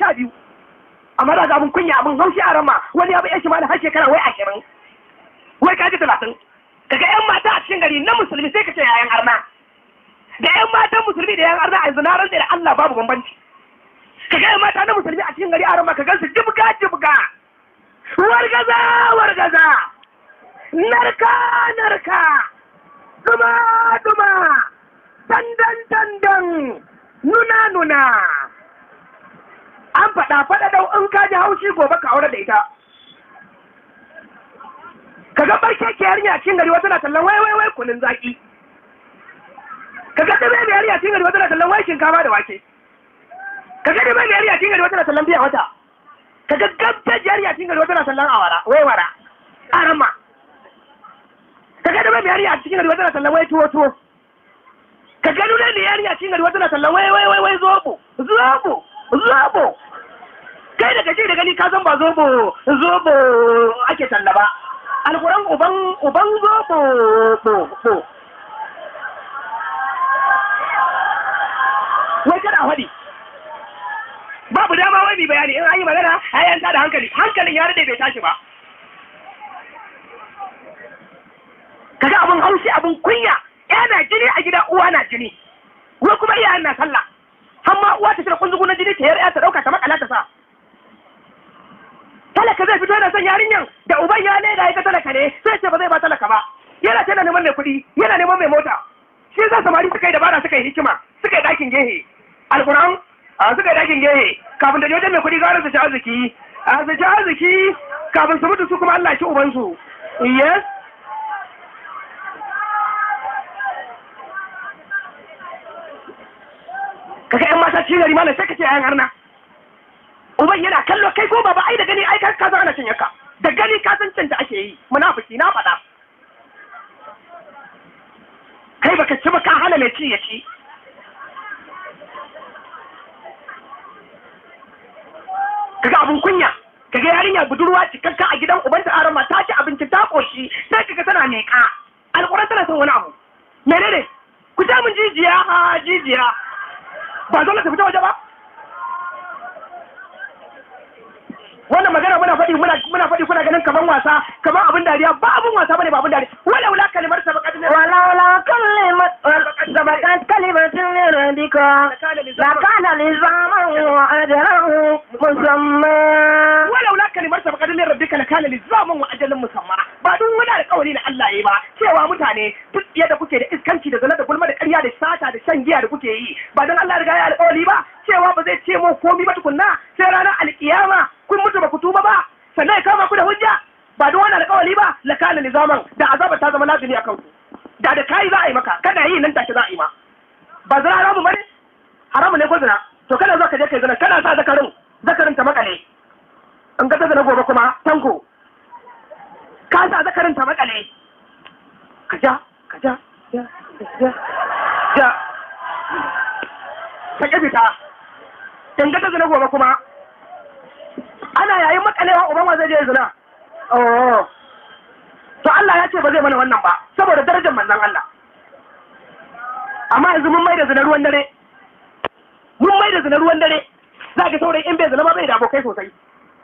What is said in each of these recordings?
12 amma da abun kunya abun haushi a rama wani abu ya shi ma da har shekara wai 20 wai kaji 30 kaga yan mata a cikin gari na musulmi sai ka ce yayan arna da yan matan musulmi da yayan arna a zinaran da Allah babu bambanci kaga yan mata na musulmi a cikin gari a rama kaga su jibga jibga wargaza wargaza narka narka duma duma dandan dandan nuna nuna an faɗa dau in ka ji haushi gobe ka aure da ita kaga barke ke yarinya cikin gari wata na tallan wai kunun zaki kaga da bai yarinya cikin gari wata na tallan wai shinkafa da wake kaga da bai yarinya cikin gari wata na tallan biya wata kaga gabta yarinya cikin gari wata na tallan awara wai wara arama kaga da bai yarinya cikin gari wata na tallan wai tuwo kaga nuna ne yarinya cikin gari wata na tallan wai zobo kai da kaje da gani ka san ba zobo ake talla ba alquran uban zobo wai kada hadi babu dama wai bi bayani in an yi magana ayan ta da hankalin ya rade bai tashi ba kaga abun haushi abun kunya yana jini a gida uwa na jini wai kuma iyayen na sallah amma uwa ta tana kunzugu na jini ta yarda ta dauka ta makala ta sa talaka zai fito yana son yarinyan da uban ya ne da ya ga talaka ne sai ce ba zai ba talaka ba yana tana neman mai kuɗi yana neman mai mota shi za samari suka yi dabara suka yi hikima suka yi dakin gehe alquran suka yi dakin gehe kafin da wajen mai kuɗi gara su ci arziki kafin su mutu su kuma Allah shi ubansu yes kaga yan mata cikin gari malam sai ka ce ayan harna uban yana kallo kai ko baba ai da gani ai ka san ana cin yaka da gani ka san cin da ake yi munafiki na faɗa kai baka ci ba ka hana mai ci ya ci kaga abun kunya kaga yarinya budurwa cikakka a gidan ubanta arama ta ci abinci ta koshi sai kaga tana neƙa alƙur'an tana son wani abu menene ku ja mun jijiya ba dole ta fita waje ba wannan magana muna faɗi kuna ganin kaman wasa kaman abin dariya ba abin wasa bane ba abin dariya walaula kalimar sabaqat min kalimatun min rabbika la kana lizaman wa ajran musamma walaula kalimar sabaqat min rabbika la kana lizaman wa ajran musamma ba duk wani alƙawari na Allah yayi ba cewa mutane duk yadda kuke da iskanci da zina da gulma da ƙarya da sata da shan giya da kuke yi ba dan Allah riga ya alƙawari ba cewa ba zai ce mu komai ba tukunna sai ranar alƙiyama kun mutu ba ku tuba ba sannan ya kama ku da hujja ba don wannan alƙawari ba la kana lizaman da azaba ta zama lazimi a kanku da kai za a yi maka kana yi nan take za a yi ma ba zina haramu bane haramu ne ko zina to kana zo ka je kai zina kana sa zakarin ta makale in ga ta zina gobe kuma tanko ka sa zakarin ta makale ka ja ta kafita in ga ta zina gobe kuma ana yayin makalewa uban wa zai je zina to Allah ya ce ba zai mana wannan ba saboda darajar manzon Allah amma yanzu mun mai da zina ruwan dare za ka saurayi in bai zina ba bai da abokai sosai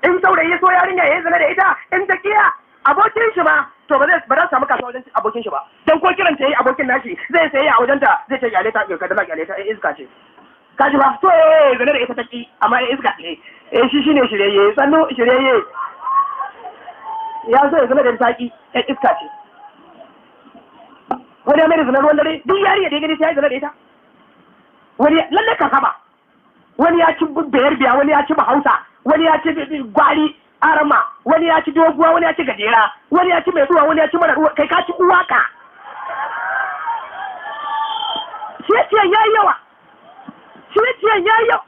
in saurayi ya so yarinya ya yi zina da ita in ta kiya abokin shi ba to ba za su samu kasuwa wajen abokin shi ba dan ko kiran ta yi abokin nashi zai sayi a wajenta zai ce kyale ta ka da kyale ta iska ce kaji ba to zane da ita take amma iska ne shi shine shirye sannu shirye ya so ya zama da taki iska ce wani ya mai da zanar ruwan dare duk yari da ya gani sai ya zana da ita wani lalle ka saba wani ya ci bayar biya wani ya ci bahausa wani ya ci gwari arama wani ya ci doguwa wani ya ci gajera wani ya ci mai ruwa wani ya ci mara ruwa kai ka ci uwaka ciye yayi yawa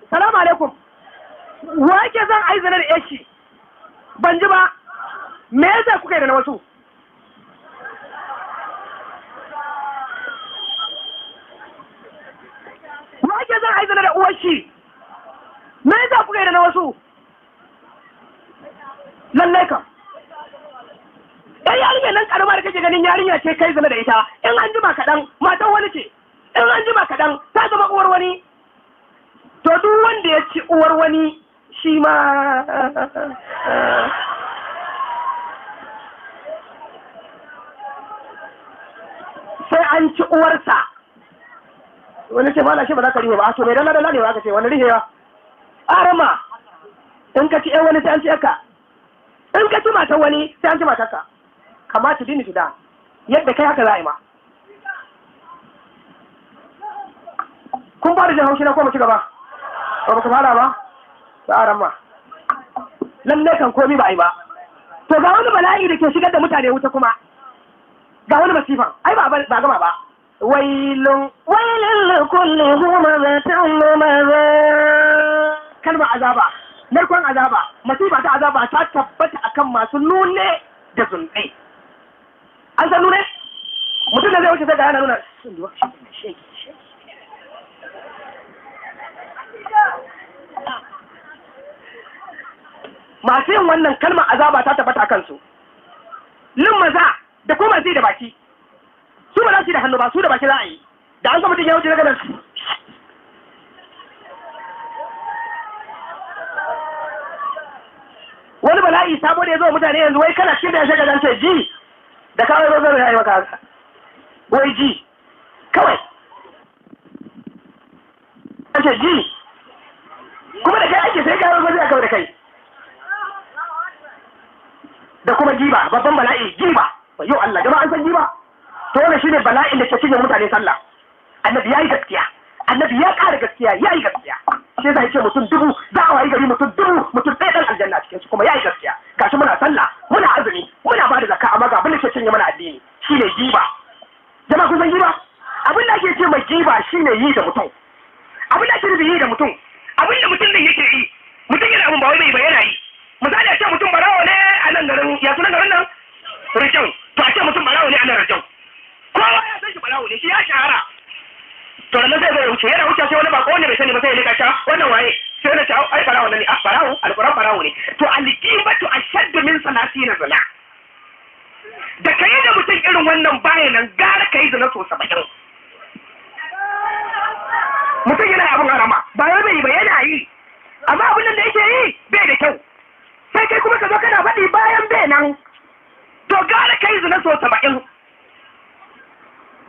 salamu alaikum wa yake zan aizanar yashi ban ji ba me yasa kuka yi da na wasu wa yake zan aizanar da uwar shi me yasa kuka yi da na wasu lallai kam ɗan yarinya nan ƙarama da kake ganin yarinya ce kai zana da ita in an jima kaɗan matan wani ce in an jima kaɗan ta zama uwar wani to duk wanda ya ci uwar wani shi ma sai an ci uwarsa. Wani ce mala shi ba za ka rihe ba, to mai dala ne ba ka ce wani rihewa. Arama in ka ci ‘yan wani sai an ci ‘yarka, in ka ci matan wani sai an ci matarka, kama ci dini da yadda kai haka za a yi ma. Kun fara jin haushi na ko mu ci gaba? Ba ka fara ba? Ba arama. Lalle kan komi ba a yi ba. To ga wani bala'i da ke shigar da mutane wuta kuma. Ga wani masifan, ai ba gama ba. Wailun likulli humazatin lumaza. Kalmar azaba, narkon azaba, masifa ta azaba ta tabbata akan masu nune da zunɗe. An san nune? Mutum da zai wuce sai ga yana nuna. Masu yin wannan kalmar azaba ta tabbata a kansu. Lin maza da kuma masu da baki. Su ba za su yi da hannu ba, su da baki za a yi. Da an ga mutum ya wuce daga nan. Wani bala'i sabo da ya zo mutane yanzu wai kana cikin da ya shaga zance ji da kawai zo zai yi maka haka. Wai ji kawai. Zance ji kuma da kai ake sai kawai zo zai kawai da kai. Da kuma giba, babban bala'i giba. Yau Allah, jama'a an san giba. To wannan shine bala'in da ke cinye mutane sallah. Annabi yayi gaskiya. Annabi ya ƙara gaskiya, yayi gaskiya. Sai zai ce mutum dubu, za a wayi gari mutum dubu, mutum ɗaya ɗan aljanna cikin su kuma yayi gaskiya. Gashi muna sallah, muna azumi, muna bada zakka amma ga abin da ke cinye mana addini shine giba. Jama'a kun san giba? Abin da ake ce mai giba shine yi da mutum. Abin da ake nufi yi da mutum. Abin da mutum ne yake yi. Mutum yana abin ba wai bai bayyana yi. Misali a ce mutum barawo ne a nan garin, ya sunan garin nan? Rijau. To a ce mutum barawo ne a nan Rijau. Kowa ya san shi barawo ne, shi ya shahara. To da nan zai wuce, yana wuce sai wani bako wanda bai sani ba sai ya leka sha wannan waye. Sai wani ta ai barawo ne, ah barawo, alquran barawo ne. To al-qibatu ashaddu min salatina zina. Da kai da mutum irin wannan bayanan gara kai zina so 70. Mutum yana abin harama, ba wai bai ba yana yi. Amma abin da yake yi bai da kyau. Sai kai kuma ka zo kana faɗi bayan bai nan. To gara kai zina so 70.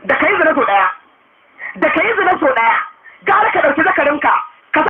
Da kai zina so ɗaya. Da kai zina so ɗaya. Gara ka ɗauki zakarinka